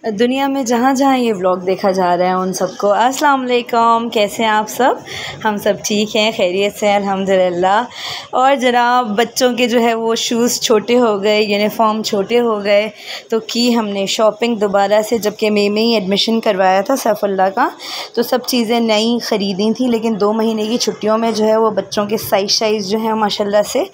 दुनिया में जहाँ जहाँ ये व्लॉग देखा जा रहा है उन सबको अस्सलाम वालेकुम। कैसे हैं आप सब? हम सब ठीक हैं, खैरियत से अल्हम्दुलिल्लाह। और जनाब बच्चों के जो है वो शूज़ छोटे हो गए, यूनिफॉर्म छोटे हो गए, तो की हमने शॉपिंग दोबारा से। जबकि मई में ही एडमिशन करवाया था सैफुल्लाह का, तो सब चीज़ें नई ख़रीदी थी, लेकिन 2 महीने की छुट्टियों में जो है वो बच्चों के साइज़ जो है माशाल्लाह से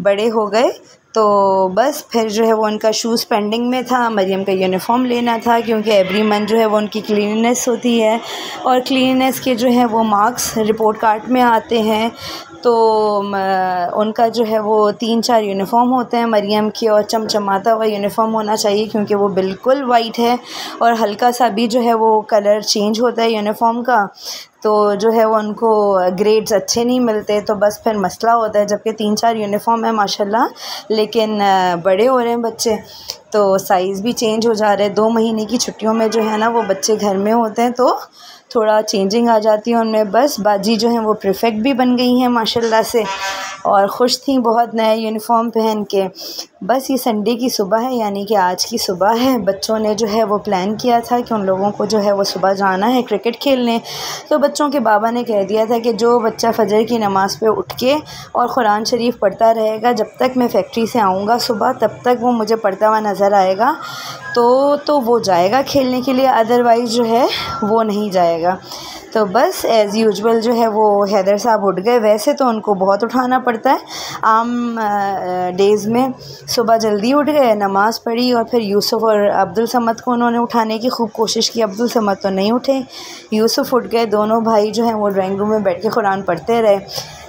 बड़े हो गए। तो बस फिर जो है वो उनका शूज़ पेंडिंग में था। मरियम का यूनिफॉर्म लेना था, क्योंकि एवरी मंथ जो है वो उनकी क्लीनिनेस होती है, और क्लीनिनेस के जो है वो मार्क्स रिपोर्ट कार्ड में आते हैं। तो उनका जो है वो 3-4 यूनिफॉर्म होते हैं मरियम के, और चमचमाता हुआ यूनिफॉर्म होना चाहिए, क्योंकि वो बिल्कुल वाइट है और हल्का सा भी जो है वो कलर चेंज होता है यूनिफॉर्म का, तो जो है वो उनको ग्रेड्स अच्छे नहीं मिलते, तो बस फिर मसला होता है। जबकि 3-4 यूनिफॉर्म है माशाल्लाह, लेकिन बड़े हो रहे हैं बच्चे, तो साइज़ भी चेंज हो जा रहे हैं। 2 महीने की छुट्टियों में जो है ना वो बच्चे घर में होते हैं, तो थोड़ा चेंजिंग आ जाती है उनमें। बस बाजी जो हैं वो परफेक्ट भी बन गई हैं माशाल्लाह से, और ख़ुश थी बहुत नया यूनिफॉर्म पहन के। बस ये संडे की सुबह है, यानी कि आज की सुबह है। बच्चों ने जो है वो प्लान किया था कि उन लोगों को जो है वो सुबह जाना है क्रिकेट खेलने। तो बच्चों के बाबा ने कह दिया था कि जो बच्चा फजर की नमाज़ पे उठ के और कुरान शरीफ पढ़ता रहेगा, जब तक मैं फैक्ट्री से आऊँगा सुबह, तब तक वो मुझे पढ़ता हुआ नज़र आएगा तो वो जाएगा खेलने के लिए, अदरवाइज़ जो है वो नहीं जाएगा। तो बस एज़ यूजुअल जो है वो हैदर साहब उठ गए। वैसे तो उनको बहुत उठाना पड़ता है आम डेज़ में। सुबह जल्दी उठ गए, नमाज़ पढ़ी, और फिर यूसुफ़ और अब्दुल समद को उन्होंने उठाने की खूब कोशिश की। अब्दुल समद तो नहीं उठे, यूसुफ़ उठ गए। दोनों भाई जो हैं वो ड्राइंग रूम में बैठ के कुरान पढ़ते रहे।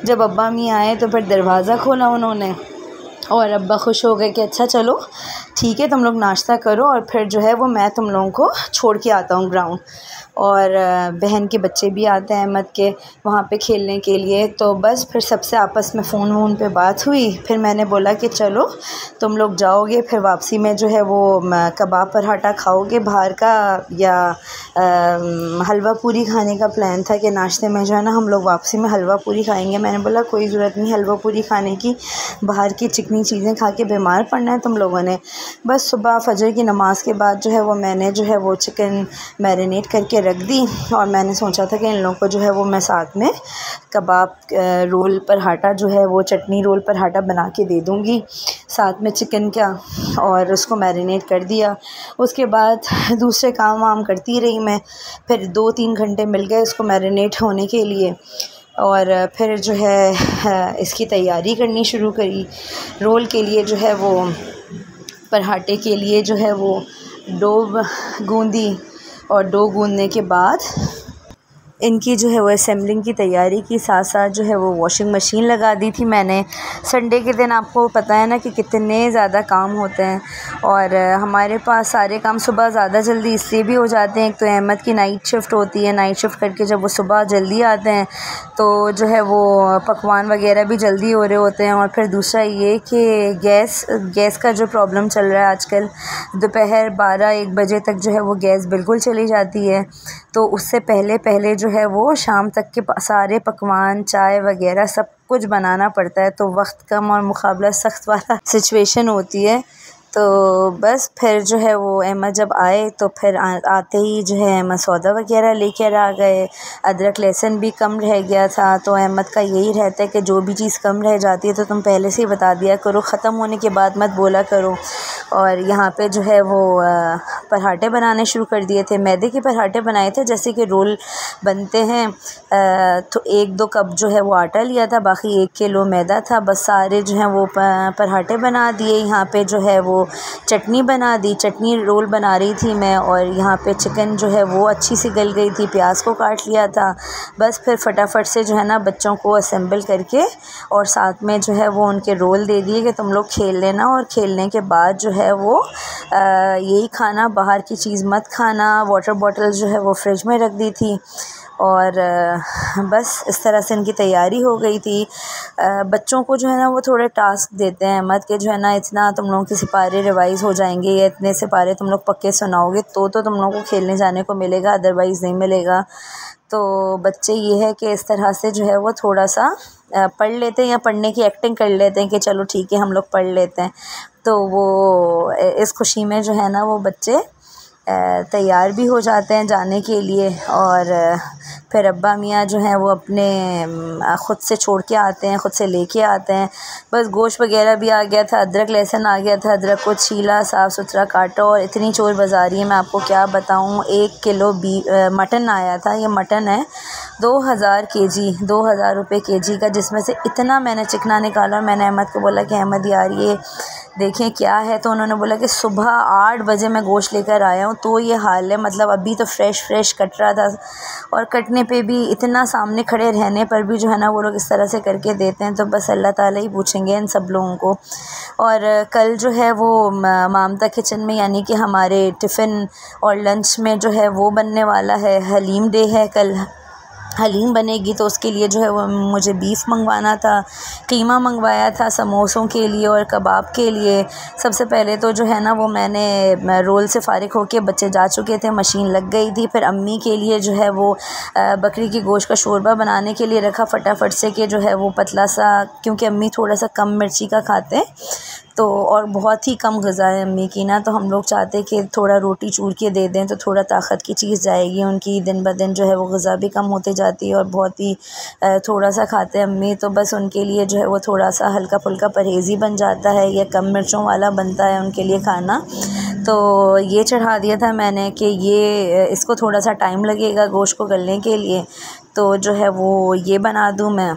जब अब्बा अम्मी आए तो फिर दरवाज़ा खोला उन्होंने, और अब्बा खुश हो गए कि अच्छा चलो ठीक है, तुम लोग नाश्ता करो, और फिर जो है वो मैं तुम लोगों को छोड़ के आता हूँ ग्राउंड। और बहन के बच्चे भी आते हैं अहमद के वहाँ पे खेलने के लिए। तो बस फिर सबसे आपस में फ़ोन वोन पे बात हुई। फिर मैंने बोला कि चलो तुम लोग जाओगे, फिर वापसी में जो है वो कबाब पराठा खाओगे बाहर का, या हलवा पूरी खाने का प्लान था कि नाश्ते में जो है ना हम लोग वापसी में हलवा पूरी खाएंगे। मैंने बोला कोई ज़रूरत नहीं हलवा पूरी खाने की, बाहर की चिकनी चीज़ें खा के बीमार पड़ना है तुम लोगों ने। बस सुबह फजर की नमाज़ के बाद जो है वो मैंने जो है वो चिकन मैरिनेट करके रख दी, और मैंने सोचा था कि इन लोगों को जो है वो मैं साथ में कबाब रोल पराठा जो है वो चटनी रोल पराठा बना के दे दूँगी साथ में चिकन का, और उसको मैरिनेट कर दिया। उसके बाद दूसरे काम वाम करती रही मैं। फिर 2-3 घंटे मिल गए इसको मैरिनेट होने के लिए, और फिर जो है इसकी तैयारी करनी शुरू करी। रोल के लिए जो है वो पराठे के लिए जो है वो डो गूंदी, और डो गूंदने के बाद इनकी जो है वो असेंबलिंग की तैयारी की, साथ साथ जो है वो वॉशिंग मशीन लगा दी थी मैंने। संडे के दिन आपको पता है ना कि कितने ज़्यादा काम होते हैं, और हमारे पास सारे काम सुबह ज़्यादा जल्दी इसलिए भी हो जाते हैं। एक तो अहमद की नाइट शिफ़्ट होती है, नाइट शिफ़्ट करके जब वो सुबह जल्दी आते हैं तो जो है वो पकवान वगैरह भी जल्दी हो रहे होते हैं। और फिर दूसरा ये कि गैस का जो प्रॉब्लम चल रहा है आजकल, दोपहर 12-1 बजे तक जो है वो गैस बिल्कुल चली जाती है, तो उससे पहले जो है वो शाम तक के सारे पकवान चाय वगैरह सब कुछ बनाना पड़ता है, तो वक्त कम और मुकाबला सख्त वाला सिचुएशन होती है। तो बस फिर जो है वो अहमद जब आए तो फिर आते ही जो है अहमद सौदा वगैरह लेकर आ गए। अदरक लहसुन भी कम रह गया था, तो अहमद का यही रहता है कि जो भी चीज़ कम रह जाती है तो तुम पहले से ही बता दिया करो, ख़त्म होने के बाद मत बोला करो। और यहाँ पे जो है वो पराठे बनाने शुरू कर दिए थे। मैदे के पराठे बनाए थे जैसे कि रोल बनते हैं। तो 1-2 कप जो है वो आटा लिया था, बाकी 1 किलो मैदा था। बस सारे जो हैं वो पराठे बना दिए। यहाँ पे जो है वो चटनी बना दी, चटनी रोल बना रही थी मैं, और यहाँ पे चिकन जो है वो अच्छी सी गल गई थी, प्याज को काट लिया था। बस फिर फटाफट से जो है ना बच्चों को असेंबल करके और साथ में जो है वो उनके रोल दे दिए कि तुम लोग खेल लेना, और खेलने के बाद जो है वो यही खाना, बाहर की चीज़ मत खाना। वाटर बॉटल जो है वो फ्रिज में रख दी थी, और बस इस तरह से इनकी तैयारी हो गई थी। बच्चों को जो है ना वो थोड़े टास्क देते हैं अहमद के, जो है ना इतना तुम लोगों के सिपारे रिवाइज़ हो जाएंगे, या इतने सिपारे तुम लोग पक्के सुनाओगे तो तुम लोगों को खेलने जाने को मिलेगा, अदरवाइज़ नहीं मिलेगा। तो बच्चे ये है कि इस तरह से जो है वो थोड़ा सा पढ़ लेते हैं, या पढ़ने की एक्टिंग कर लेते हैं कि चलो ठीक है हम लोग पढ़ लेते हैं। तो वो इस खुशी में जो है ना वो बच्चे तैयार भी हो जाते हैं जाने के लिए। और फिर अब्बा मियाँ जो हैं वो अपने ख़ुद से छोड़ के आते हैं, ख़ुद से लेके आते हैं। बस गोश्त वगैरह भी आ गया था, अदरक लहसुन आ गया था। अदरक को छीला, साफ़ सुथरा काटा, और इतनी चोर बाज़ारी है मैं आपको क्या बताऊँ। 1 किलो मटन आया था। ये मटन है 2000 kg, 2000 रुपये kg का, जिसमें से इतना मैंने चिकना निकाला। और मैंने अहमद को बोला कि अहमद यार ये देखें क्या है, तो उन्होंने बोला कि सुबह 8 बजे मैं गोश्त लेकर आया हूँ तो ये हाल है। मतलब अभी तो फ्रेश कट रहा था, और कटने पे भी इतना सामने खड़े रहने पर भी जो है ना वो लोग इस तरह से करके देते हैं। तो बस अल्लाह ताला ही पूछेंगे इन सब लोगों को। और कल जो है वो ममता किचन में, यानी कि हमारे टिफ़िन और लंच में जो है वो बनने वाला है, हलीम डे है कल, हलीम बनेगी। तो उसके लिए जो है वो मुझे बीफ़ मंगवाना था, कीमा मंगवाया था समोसों के लिए और कबाब के लिए। सबसे पहले तो जो है ना वो मैंने रोल से फ़ारिग होके, बच्चे जा चुके थे, मशीन लग गई थी। फिर अम्मी के लिए जो है वो बकरी की गोश्त का शोरबा बनाने के लिए रखा फटाफट से, कि जो है वो पतला सा, क्योंकि अम्मी थोड़ा सा कम मिर्ची का खाते हैं तो, और बहुत ही कम ग़िज़ा है अम्मी की ना, तो हम लोग चाहते कि थोड़ा रोटी चूर के दे दें तो थोड़ा ताकत की चीज़ जाएगी उनकी। दिन ब दिन जो है वो ग़िज़ा भी कम होती जाती है और बहुत ही थोड़ा सा खाते हैं अम्मी। तो बस उनके लिए जो है वो थोड़ा सा हल्का फुल्का परहेज़ी बन जाता है, या कम मिर्चों वाला बनता है उनके लिए खाना। तो ये चढ़ा दिया था मैंने कि ये इसको थोड़ा सा टाइम लगेगा गोश्त को गलने के लिए, तो जो है वो ये बना दूँ मैं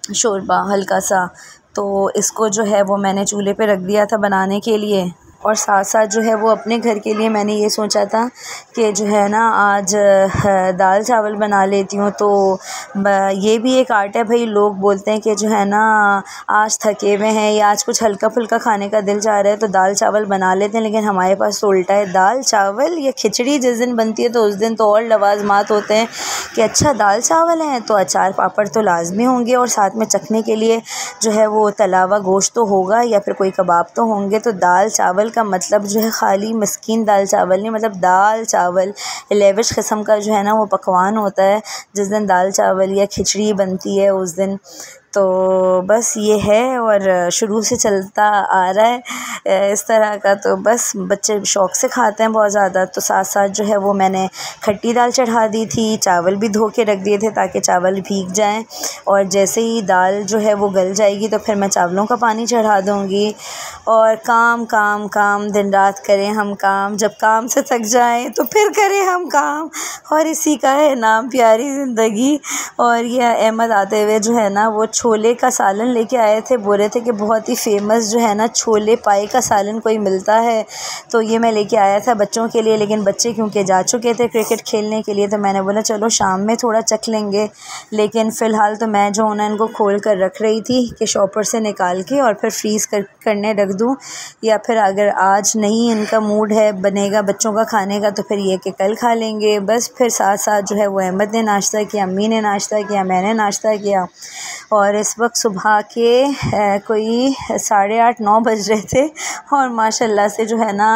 शोरबा हल्का सा। तो इसको जो है वो मैंने चूल्हे पे रख दिया था बनाने के लिए। और साथ साथ जो है वो अपने घर के लिए मैंने ये सोचा था कि जो है ना आज दाल चावल बना लेती हूँ। तो ये भी एक आर्ट है भाई। लोग बोलते हैं कि जो है ना आज थके हुए हैं या आज कुछ हल्का फुल्का खाने का दिल चाह रहा है तो दाल चावल बना लेते हैं, लेकिन हमारे पास तो उल्टा है। दाल चावल या खिचड़ी जिस दिन बनती है तो उस दिन तो और लवाजमात होते हैं कि अच्छा दाल चावल हैं तो अचार पापड़ तो लाजमी होंगे, और साथ में चखने के लिए जो है वो तला हुआ गोश्त तो होगा या फिर कोई कबाब तो होंगे। तो दाल चावल का मतलब जो है खाली मस्कीन दाल चावल नहीं, मतलब दाल चावल लेविश किस्म का जो है ना वो पकवान होता है जिस दिन दाल चावल या खिचड़ी बनती है उस दिन। तो बस ये है, और शुरू से चलता आ रहा है इस तरह का। तो बस बच्चे शौक़ से खाते हैं बहुत ज़्यादा। तो साथ साथ जो है वो मैंने खट्टी दाल चढ़ा दी थी, चावल भी धो के रख दिए थे ताकि चावल भीग जाएं, और जैसे ही दाल जो है वो गल जाएगी तो फिर मैं चावलों का पानी चढ़ा दूँगी। और काम काम काम दिन रात करें हम काम, जब काम से थक जाएं तो फिर करें हम काम, और इसी का है नाम प्यारी ज़िंदगी। और ये अहमद आते हुए जो है ना वो छोले का सालन लेके आए थे, बोल रहे थे कि बहुत ही फेमस जो है ना छोले पाए का सालन कोई मिलता है, तो ये मैं लेके आया था बच्चों के लिए। लेकिन बच्चे क्योंकि जा चुके थे क्रिकेट खेलने के लिए तो मैंने बोला चलो शाम में थोड़ा चख लेंगे। लेकिन फ़िलहाल तो मैं जो उन्हें इनको खोल कर रख रही थी कि शॉपर से निकाल के और फिर फ्रीज़ करने रख दूँ, या फिर अगर आज नहीं इनका मूड है बनेगा बच्चों का खाने का तो फिर ये कि कल खा लेंगे। बस फिर साथ साथ जो है वो अहमद ने नाश्ता किया, अम्मी ने नाश्ता किया, मैंने नाश्ता किया। और इस वक्त सुबह के कोई 8:30-9 बज रहे थे, और माशाल्लाह से जो है ना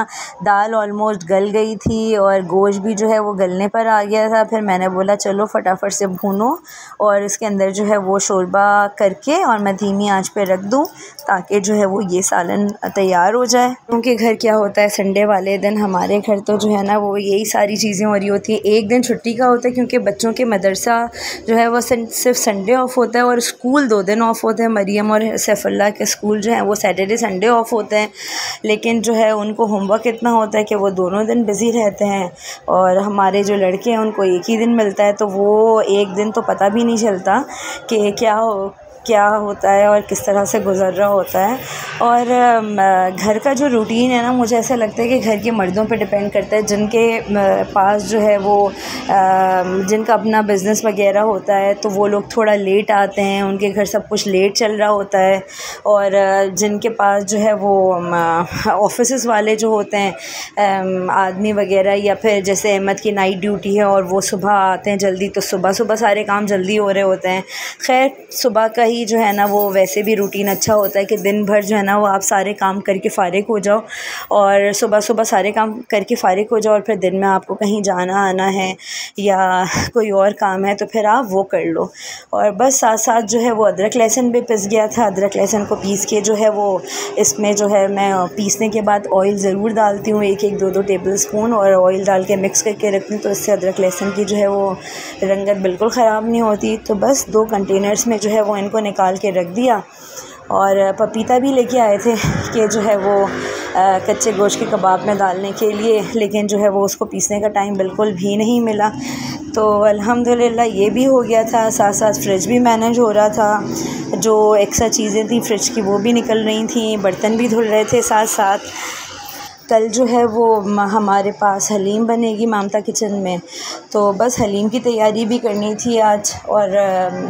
दाल ऑलमोस्ट गल गई थी और गोश्त भी जो है वो गलने पर आ गया था। फिर मैंने बोला चलो फटाफट से भूनो और इसके अंदर जो है वो शोरबा करके और मैं धीमी आंच पे रख दूं ताकि जो है वो ये सालन तैयार हो जाए। क्योंकि घर क्या होता है संडे वाले दिन हमारे घर तो जो है ना वो यही सारी चीज़ें हो रही होती हैं। एक दिन छुट्टी का होता है क्योंकि बच्चों के मदरसा जो है वो सिर्फ संडे ऑफ होता है और स्कूल 2 दिन ऑफ होते हैं। मरियम और सैफुल्लाह के स्कूल जो है वो सैटरडे संडे ऑफ होते हैं, लेकिन जो है उनको होमवर्क इतना होता है कि वो दोनों दिन बिज़ी रहते हैं। और हमारे जो लड़के हैं उनको एक ही दिन मिलता है, तो वो एक दिन तो पता भी नहीं चलता कि क्या होता है और किस तरह से गुज़र रहा होता है। और घर का जो रूटीन है ना, मुझे ऐसा लगता है कि घर के मर्दों पे डिपेंड करता है, जिनके पास जो है वो जिनका अपना बिज़नेस वगैरह होता है तो वो लोग थोड़ा लेट आते हैं, उनके घर सब कुछ लेट चल रहा होता है। और जिनके पास जो है वो ऑफिसेस वाले जो होते हैं आदमी वगैरह, या फिर जैसे अहमद की नाइट ड्यूटी है और वो सुबह आते हैं जल्दी, तो सुबह सुबह सारे काम जल्दी हो रहे होते हैं। खैर सुबह का ही जो है ना वो वैसे भी रूटीन अच्छा होता है कि दिन भर जो है ना वो आप सारे काम करके फ़ारिग हो जाओ, और सुबह सुबह सारे काम करके फ़ारिग हो जाओ, और फिर दिन में आपको कहीं जाना आना है या कोई और काम है तो फिर आप वो कर लो। और बस साथ साथ जो है वो अदरक लहसुन भी पिस गया था। अदरक लहसुन को पीस के जो है वो इसमें जो है मैं पीसने के बाद ऑयल ज़रूर डालती हूँ, 1-2 टेबल स्पून, और ऑयल डाल के मिक्स करके रखती हूँ, तो इससे अदरक लहसुन की जो है वो रंगत बिल्कुल ख़राब नहीं होती। तो बस 2 कंटेनर्स में जो है वो इनको निकाल के रख दिया। और पपीता भी लेके आए थे कि जो है वो कच्चे गोश्त के कबाब में डालने के लिए, लेकिन जो है वो उसको पीसने का टाइम बिल्कुल भी नहीं मिला। तो अल्हम्दुलिल्लाह ये भी हो गया था। साथ साथ फ्रिज भी मैनेज हो रहा था, जो एक्स्ट्रा चीज़ें थी फ्रिज की वो भी निकल रही थी, बर्तन भी धुल रहे थे साथ साथ। कल जो है वो हमारे पास हलीम बनेगी ममता किचन में, तो बस हलीम की तैयारी भी करनी थी आज। और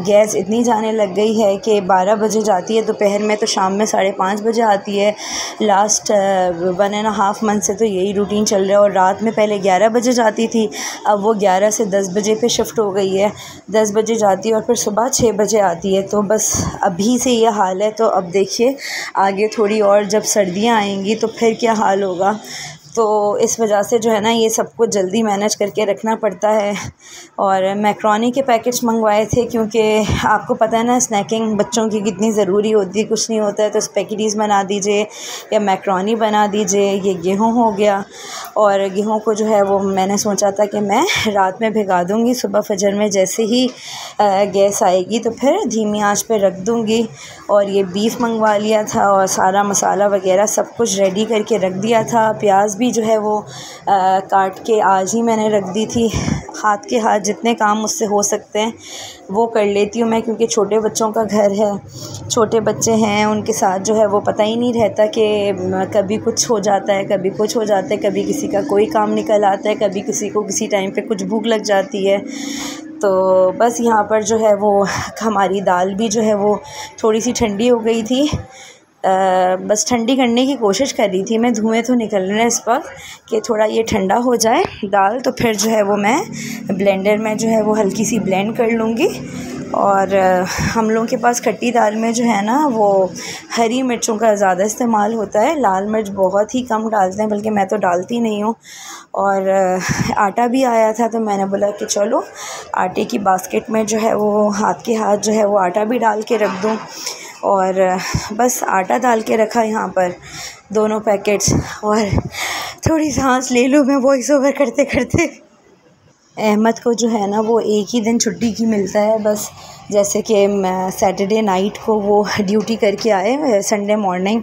गैस इतनी जाने लग गई है कि 12 बजे जाती है दोपहर में, तो शाम में 5:30 बजे आती है। लास्ट 1.5 मंथ से तो यही रूटीन चल रहा है। और रात में पहले 11 बजे जाती थी, अब वो 11 से 10 बजे पे शिफ्ट हो गई है। 10 बजे जाती है और फिर सुबह 6 बजे आती है। तो बस अभी से ये हाल है, तो अब देखिए आगे थोड़ी और जब सर्दियाँ आएंगी तो फिर क्या हाल होगा। तो इस वजह से जो है ना ये सब कुछ जल्दी मैनेज करके रखना पड़ता है। और मैक्रोनी के पैकेट्स मंगवाए थे, क्योंकि आपको पता है ना स्नैकिंग बच्चों की कितनी ज़रूरी होती है। कुछ नहीं होता है तो स्पैगेटीज़ बना दीजिए या मैक्रोनी बना दीजिए। ये गेहूँ हो गया, और गेहूँ को जो है वो मैंने सोचा था कि मैं रात में भिगा दूँगी, सुबह फजर में जैसे ही गैस आएगी तो फिर धीमी आंच पे रख दूँगी। और ये बीफ मंगवा लिया था और सारा मसाला वगैरह सब कुछ रेडी करके रख दिया था। प्याज भी जो है वो काट के आज ही मैंने रख दी थी। हाथ के हाथ जितने काम मुझसे हो सकते हैं वो कर लेती हूँ मैं, क्योंकि छोटे बच्चों का घर है, छोटे बच्चे हैं, उनके साथ जो है वो पता ही नहीं रहता कि कभी कुछ हो जाता है, कभी कुछ हो जाता है, कभी किसी का कोई काम निकल आता है, कभी किसी को किसी टाइम पे कुछ भूख लग जाती है। तो बस यहाँ पर जो है वो हमारी दाल भी जो है वो थोड़ी सी ठंडी हो गई थी। बस ठंडी करने की कोशिश कर रही थी मैं, धुएं तो निकल रहे हैं इस वक्त कि थोड़ा ये ठंडा हो जाए दाल, तो फिर जो है वो मैं ब्लेंडर में जो है वो हल्की सी ब्लेंड कर लूँगी। और हम लोगों के पास खट्टी दाल में जो है ना वो हरी मिर्चों का ज़्यादा इस्तेमाल होता है, लाल मिर्च बहुत ही कम डालते हैं, बल्कि मैं तो डालती नहीं हूँ। और आटा भी आया था, तो मैंने बोला कि चलो आटे की बास्केट में जो है वो हाथ के हाथ जो है वो आटा भी डाल के रख दूँ। और बस आटा डाल के रखा यहाँ पर 2 पैकेट्स, और थोड़ी सांस ले लूँ मैं वॉइस ओवर करते करते। अहमद को जो है ना वो एक ही दिन छुट्टी की मिलता है बस, जैसे कि सैटरडे नाइट को वो ड्यूटी करके आए संडे मॉर्निंग,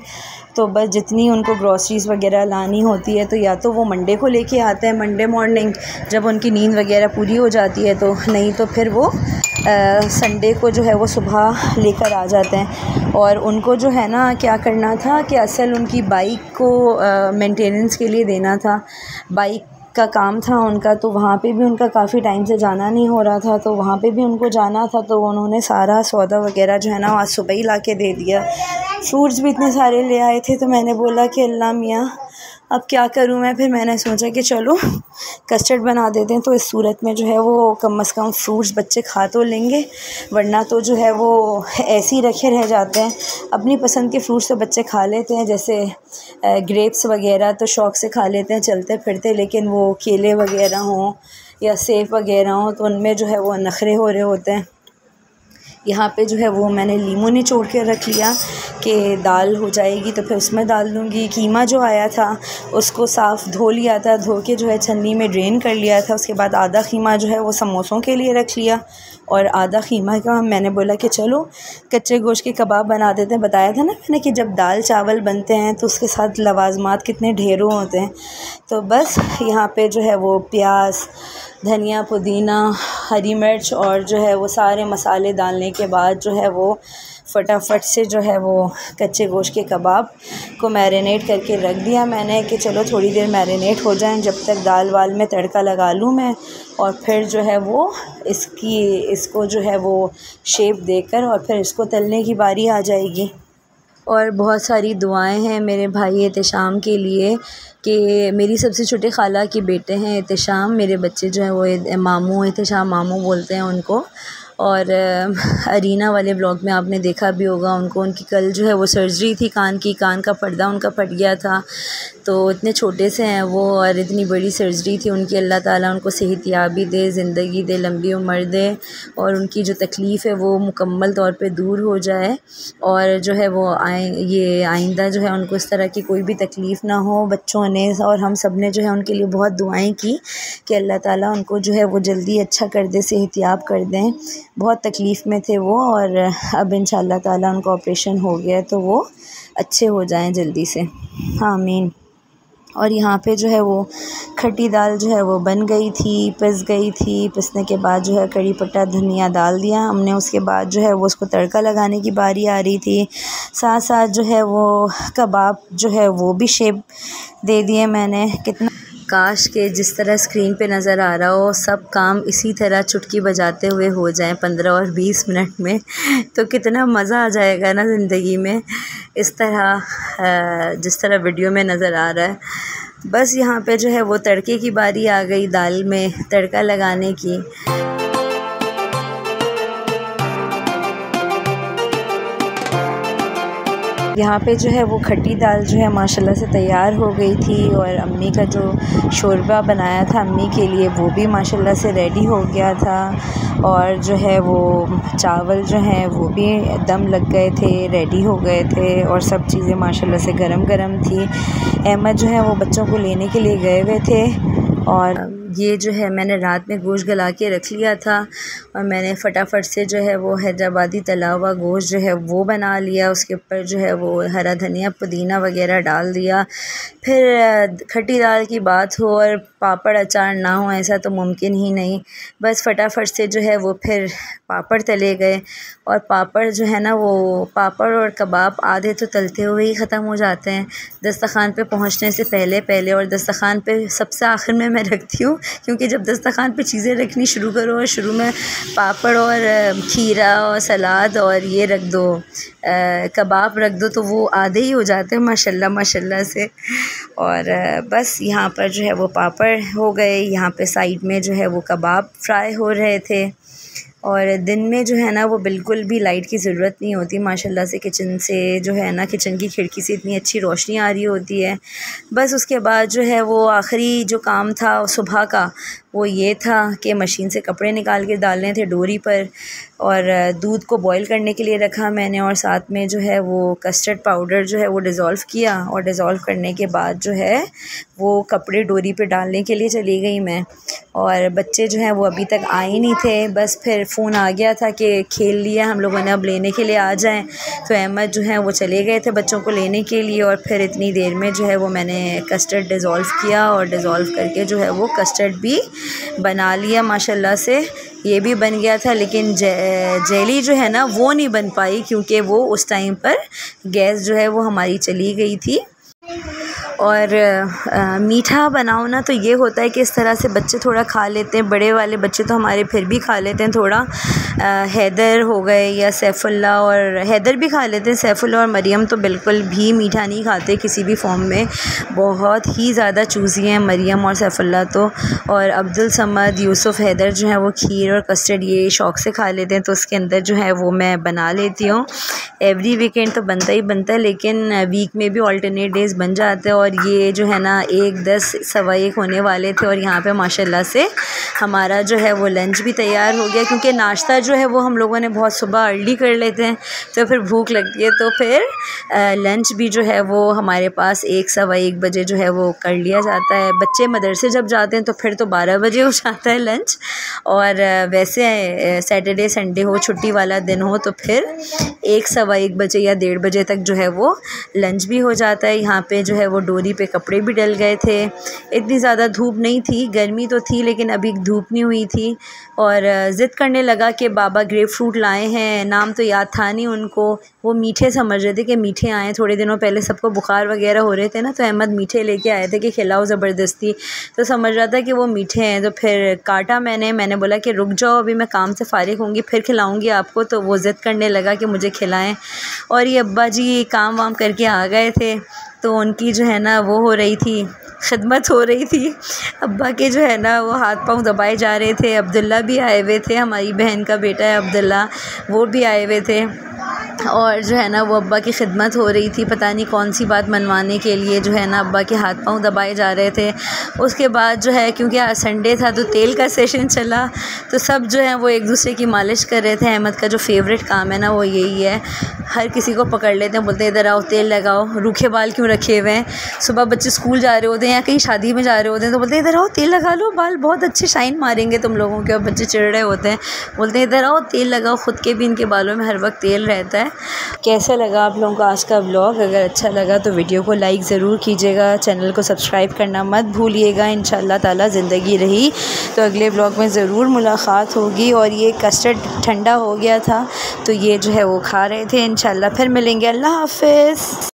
तो बस जितनी उनको ग्रॉसरीज़ वगैरह लानी होती है तो या तो वो मंडे को लेके आते हैं, मंडे मॉर्निंग जब उनकी नींद वगैरह पूरी हो जाती है, तो नहीं तो फिर वो संडे को जो है वो सुबह लेकर आ जाते हैं। और उनको जो है ना क्या करना था कि असल उनकी बाइक को मेंटेनेंस के लिए देना था, बाइक का काम था उनका, तो वहाँ पे भी उनका काफ़ी टाइम से जाना नहीं हो रहा था, तो वहाँ पे भी उनको जाना था। तो उन्होंने सारा सौदा वगैरह जो है ना आज सुबह ही ला के दे दिया। फ्रूट्स भी इतने सारे ले आए थे, तो मैंने बोला कि अल्लाह मियाँ अब क्या करूँ मैं। फिर मैंने सोचा कि चलो कस्टर्ड बना देते हैं, तो इस सूरत में जो है वो कम से कम फ्रूट्स बच्चे खा तो लेंगे, वरना तो जो है वो ऐसे ही रखे रह जाते हैं। अपनी पसंद के फ्रूट्स तो बच्चे खा लेते हैं, जैसे ग्रेप्स वगैरह तो शौक़ से खा लेते हैं चलते फिरते, लेकिन वो केले वगैरह हों या सेब वगैरह हों तो उनमें जो है वो नखरे हो रहे होते हैं। यहाँ पे जो है वो मैंने लीमू निचोड़ के रख लिया कि दाल हो जाएगी तो फिर उसमें डाल दूँगी। कीमा जो आया था उसको साफ़ धो लिया था, धो के जो है छन्नी में ड्रेन कर लिया था। उसके बाद आधा कीमा जो है वो समोसों के लिए रख लिया, और आधा कीमा का मैंने बोला कि चलो कच्चे गोश्त के कबाब बना देते हैं। बताया था ना मैंने कि जब दाल चावल बनते हैं तो उसके साथ लवाजमात कितने ढेरों होते हैं। तो बस यहाँ पे जो है वो प्याज, धनिया, पुदीना, हरी मिर्च और जो है वो सारे मसाले डालने के बाद जो है वो फटाफट से जो है वो कच्चे गोश्त के कबाब को मैरिनेट करके रख दिया मैंने कि चलो थोड़ी देर मैरिनेट हो जाएं, जब तक दाल वाल में तड़का लगा लूँ मैं, और फिर जो है वो इसको जो है वो शेप देकर और फिर इसको तलने की बारी आ जाएगी। और बहुत सारी दुआएं हैं मेरे भाई एहतिशाम के लिए कि मेरी सबसे छोटे खाला के बेटे हैं एहतिशाम, मेरे बच्चे जो हैं वो मामू एहतिशाम मामू बोलते हैं उनको, और अरीना वाले ब्लॉग में आपने देखा भी होगा उनको, उनकी कल जो है वो सर्जरी थी कान की, कान का पर्दा उनका फट गया था। तो इतने छोटे से हैं वो और इतनी बड़ी सर्जरी थी उनकी। अल्लाह ताला उनको सेहतयाबी दे, ज़िंदगी दे, लंबी उम्र दे और उनकी जो तकलीफ़ है वो मुकम्मल तौर पे दूर हो जाए और जो है वो आइंदा जो है उनको इस तरह की कोई भी तकलीफ़ ना हो। बच्चों ने और हम सब ने जो है उनके लिए बहुत दुआएं की कि अल्लाह ताला उनको जो है वो जल्दी अच्छा कर दे, सेहतयाब कर दें। बहुत तकलीफ़ में थे वो और अब इंशाअल्लाह ताला उनका ऑपरेशन हो गया तो वो अच्छे हो जाएं जल्दी से, आमीन। और यहाँ पे जो है वो खट्टी दाल जो है वो बन गई थी, पिस गई थी। पिसने के बाद जो है कड़ी पत्ता धनिया डाल दिया हमने। उसके बाद जो है वो उसको तड़का लगाने की बारी आ रही थी। साथ साथ जो है वो कबाब जो है वो भी शेप दे दिए मैंने। कितना काश के जिस तरह स्क्रीन पे नज़र आ रहा हो सब काम इसी तरह चुटकी बजाते हुए हो जाएं 15 और 20 मिनट में, तो कितना मज़ा आ जाएगा ना ज़िंदगी में, इस तरह जिस तरह वीडियो में नज़र आ रहा है। बस यहाँ पे जो है वो तड़के की बारी आ गई, दाल में तड़का लगाने की। यहाँ पे जो है वो खट्टी दाल जो है माशाल्लाह से तैयार हो गई थी और अम्मी का जो शोरबा बनाया था अम्मी के लिए वो भी माशाल्लाह से रेडी हो गया था। और जो है वो चावल जो हैं वो भी दम लग गए थे, रेडी हो गए थे और सब चीज़ें माशाल्लाह से गरम गरम थी। अहमद जो है वो बच्चों को लेने के लिए गए हुए थे और ये जो है मैंने रात में गोश्त गला के रख लिया था और मैंने फटाफट से जो है वो हैदराबादी तला हुआ गोश्त जो है वो बना लिया। उसके ऊपर जो है वो हरा धनिया पुदीना वगैरह डाल दिया। फिर खट्टी दाल की बात हो और पापड़ अचार ना हो ऐसा तो मुमकिन ही नहीं। बस फटाफट से जो है वो फिर पापड़ तले गए और पापड़ जो है ना वो पापड़ और कबाब आधे तो तलते हुए ही ख़त्म हो जाते हैं दस्तरखान पे पहुंचने से पहले और दस्तरखान पे सबसे आखिर में मैं रखती हूँ, क्योंकि जब दस्तरखान पे चीज़ें रखनी शुरू करो और शुरू में पापड़ और खीरा और सलाद और ये रख दो, कबाब रख दो, तो वो आधे ही हो जाते हैं माशाल्लाह माशाल्लाह से। और बस यहाँ पर जो है वो पापड़ हो गए, यहाँ पे साइड में जो है वो कबाब फ्राई हो रहे थे। और दिन में जो है ना वो बिल्कुल भी लाइट की ज़रूरत नहीं होती माशाल्लाह से। किचन से जो है ना किचन की खिड़की से इतनी अच्छी रोशनी आ रही होती है। बस उसके बाद जो है वो आखिरी जो काम था सुबह का वो ये था कि मशीन से कपड़े निकाल के डालने थे डोरी पर और दूध को बॉईल करने के लिए रखा मैंने और साथ में जो है वो कस्टर्ड पाउडर जो है वो डिज़ोल्व किया और डिज़ोल्व करने के बाद जो है वो कपड़े डोरी पे डालने के लिए चली गई मैं। और बच्चे जो हैं वो अभी तक आए नहीं थे, बस फिर फ़ोन आ गया था कि खेल लिया हम लोगों ने, अब लेने के लिए आ जाएं। तो अहमद जो हैं वो चले गए थे बच्चों को लेने के लिए और फिर इतनी देर में जो है वो मैंने कस्टर्ड डिज़ोल्व किया और डिज़ोल्व करके जो है वो कस्टर्ड भी बना लिया माशाल्लाह से। ये भी बन गया था लेकिन जेली जो है ना वो नहीं बन पाई क्योंकि वो उस टाइम पर गैस जो है वो हमारी चली गई थी। और मीठा बनाओ ना तो ये होता है कि इस तरह से बच्चे थोड़ा खा लेते हैं, बड़े वाले बच्चे तो हमारे फिर भी खा लेते हैं थोड़ा। हैदर हो गए या सैफुल्ला, और हैदर भी खा लेते हैं, सैफुल्ला और मरियम तो बिल्कुल भी मीठा नहीं खाते किसी भी फॉर्म में, बहुत ही ज़्यादा चूज़ी हैं मरियम और सैफुल्ला तो। और अब्दुल समद, यूसुफ, हैदर जो है वो खीर और कस्टर्ड ये शौक़ से खा लेते हैं, तो उसके अंदर जो है वो मैं बना लेती हूँ। एवरी वीकेंड तो बनता ही बनता है लेकिन वीक में भी अल्टरनेट डेज़ बन जाते हैं। और ये जो है ना 1, 10, सवा 1 होने वाले थे और यहाँ पे माशाल्लाह से हमारा जो है वो लंच भी तैयार हो गया, क्योंकि नाश्ता जो है वो हम लोगों ने बहुत सुबह अर्ली कर लेते हैं तो फिर भूख लगती है, तो फिर लंच भी जो है वो हमारे पास 1, सवा 1 बजे जो है वो कर लिया जाता है। बच्चे मदरसे जब जाते हैं तो फिर तो 12 बजे हो जाता है लंच, और वैसे सैटरडे संडे हो छुट्टी वाला दिन हो तो फिर 1, सवा 1 बजे या 1:30 बजे तक जो है वो लंच भी हो जाता है। यहाँ पे जो है वो डोरी पे कपड़े भी डल गए थे, इतनी ज़्यादा धूप नहीं थी, गर्मी तो थी लेकिन अभी धूप नहीं हुई थी। और ज़िद करने लगा कि बाबा ग्रेप फ्रूट लाए हैं, नाम तो याद था नहीं उनको, वो मीठे समझ रहे थे कि मीठे आए। थोड़े दिनों पहले सबको बुखार वगैरह हो रहे थे ना, तो अहमद मीठे लेके आए थे कि खिलाओ ज़बरदस्ती, तो समझ रहा था कि वो मीठे हैं। तो फिर काटा मैंने बोला कि रुक जाओ, अभी मैं काम से फ़ारिग होंगी फिर खिलाऊँगी आपको। तो वो ज़िद करने लगा कि मुझे खिलाएँ, और ये अब्बा जी काम वाम करके आ गए थे, तो उनकी जो है ना वो हो रही थी, खिदमत हो रही थी। अब्बा के जो है ना वो हाथ पाँव दबाए जा रहे थे। अब्दुल्ला भी आए हुए थे, हमारी बहन का बेटा है अब्दुल्ला, वो भी आए हुए थे, और जो है ना वो अब्बा की खिदमत हो रही थी, पता नहीं कौन सी बात मनवाने के लिए जो है ना अब्बा के हाथ पाँव दबाए जा रहे थे। उसके बाद जो है, क्योंकि आज संडे था तो तेल का सेशन चला, तो सब जो है वो एक दूसरे की मालिश कर रहे थे। अहमद का जो फेवरेट काम है ना वो यही है, हर किसी को पकड़ लेते हैं, बोलते हैं इधर आओ तेल लगाओ, रूखे बाल क्यों रखे हुए हैं। सुबह बच्चे स्कूल जा रहे होते हैं या कहीं शादी में जा रहे होते हैं तो बोलते हैं इधर आओ तेल लगा लो, बाल बहुत अच्छे शाइन मारेंगे तुम लोगों के। और बच्चे चिढ़ रहे होते हैं, बोलते हैं इधर आओ तेल लगाओ, ख़ुद के भी इनके बालों में हर वक्त तेल रहता है। कैसा लगा आप लोगों को आज का व्लॉग? अगर अच्छा लगा तो वीडियो को लाइक ज़रूर कीजिएगा, चैनल को सब्सक्राइब करना मत भूलिएगा। इंशाअल्लाह ताला ज़िंदगी रही तो अगले व्लॉग में ज़रूर मुलाकात होगी। और ये कस्टर्ड ठंडा हो गया था तो ये जो है वो खा रहे थे। इंशाअल्लाह फिर मिलेंगे। अल्लाह हाफ़िज़।